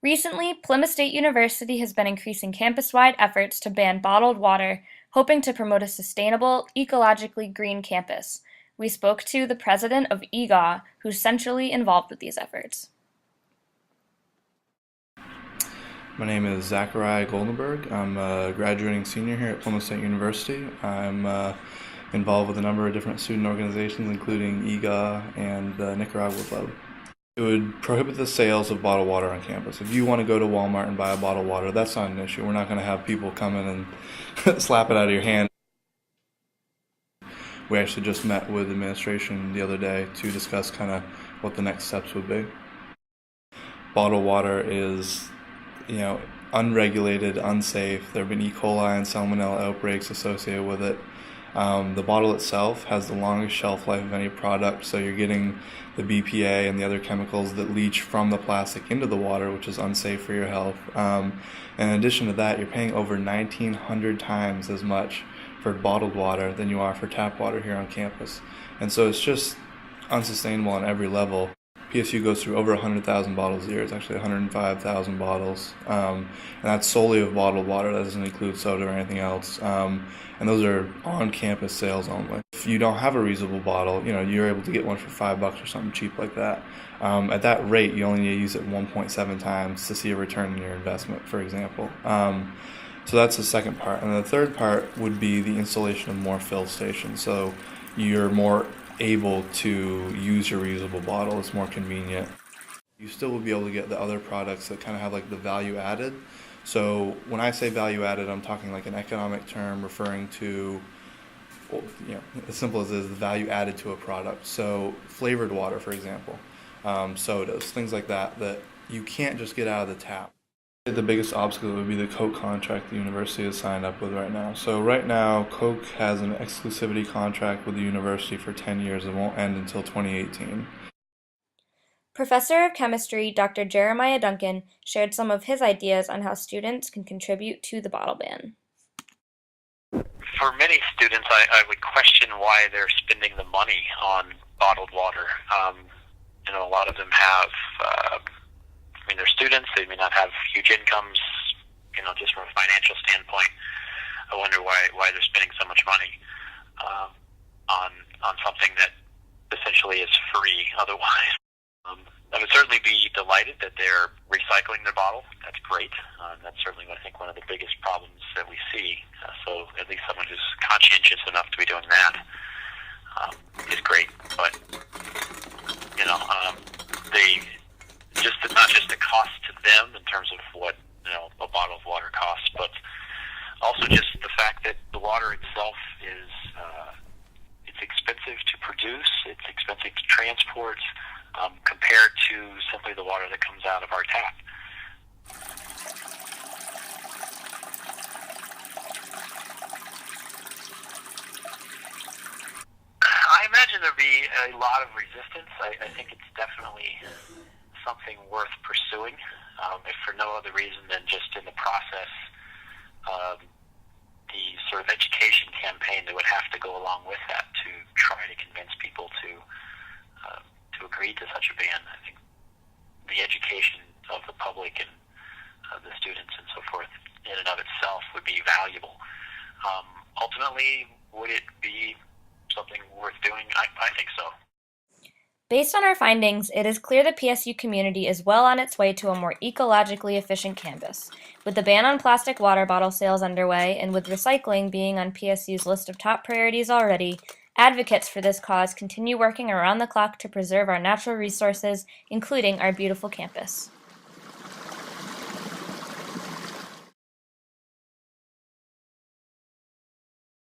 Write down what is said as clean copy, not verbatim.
Recently, Plymouth State University has been increasing campus-wide efforts to ban bottled water, hoping to promote a sustainable, ecologically green campus. We spoke to the president of EGAW, who's centrally involved with these efforts. My name is Zachariah Goldenberg. I'm a graduating senior here at Plymouth State University. I'm involved with a number of different student organizations, including EGA and the Nicaragua Club. It would prohibit the sales of bottled water on campus. If you want to go to Walmart and buy a bottle of water, that's not an issue. We're not going to have people come in and slap it out of your hand. We actually just met with administration the other day to discuss kind of what the next steps would be. Bottled water is, unregulated, unsafe. There have been E. coli and salmonella outbreaks associated with it. The bottle itself has the longest shelf life of any product, so you're getting the BPA and the other chemicals that leach from the plastic into the water, which is unsafe for your health. And in addition to that, you're paying over 1,900 times as much for bottled water than you are for tap water here on campus. And so it's just unsustainable on every level. PSU goes through over 100,000 bottles a year. It's actually 105,000 bottles. And that's solely of bottled water. That doesn't include soda or anything else. And those are on-campus sales only. If you don't have a reusable bottle, you're able to get one for $5 or something cheap like that. At that rate, you only need to use it 1.7 times to see a return in your investment, for example. So that's the second part. And the third part would be the installation of more fill stations. So you're more able to use your reusable bottle. It's more convenient. You still will be able to get the other products that kind of have like the value added. So when I say value added, I'm talking like an economic term referring to, as simple as it is, the value added to a product. So flavored water, for example, sodas, things like that you can't just get out of the tap. The biggest obstacle would be the Coke contract the university is signed up with right now. So right now, Coke has an exclusivity contract with the university for 10 years. It won't end until 2018. Professor of Chemistry Dr. Jeremiah Duncan shared some of his ideas on how students can contribute to the bottle ban. For many students, I would question why they're spending the money on bottled water. A lot of them have they're students. They may not have huge incomes, just from a financial standpoint. I wonder why they're spending so much money on something that essentially is free otherwise. I would certainly be delighted that they're recycling their bottle. That's great. That's certainly, I think, one of the biggest problems that we see. So at least someone who's conscientious enough to be doing that is great. But, they just not just the cost to them in terms of what a bottle of water costs, but also just the fact that the water itself is it's expensive to produce, it's expensive to transport, compared to simply the water that comes out of our tap. I imagine there'd be a lot of resistance. I think it's definitely something worth pursuing, if for no other reason than just in the process, the sort of education campaign that would have to go along with that to try to convince people to agree to such a ban. I think the education of the public and the students and so forth in and of itself would be valuable. Ultimately, would it be something worth doing? I think so. Based on our findings, it is clear the PSU community is well on its way to a more ecologically efficient campus. With the ban on plastic water bottle sales underway, and with recycling being on PSU's list of top priorities already, advocates for this cause continue working around the clock to preserve our natural resources, including our beautiful campus.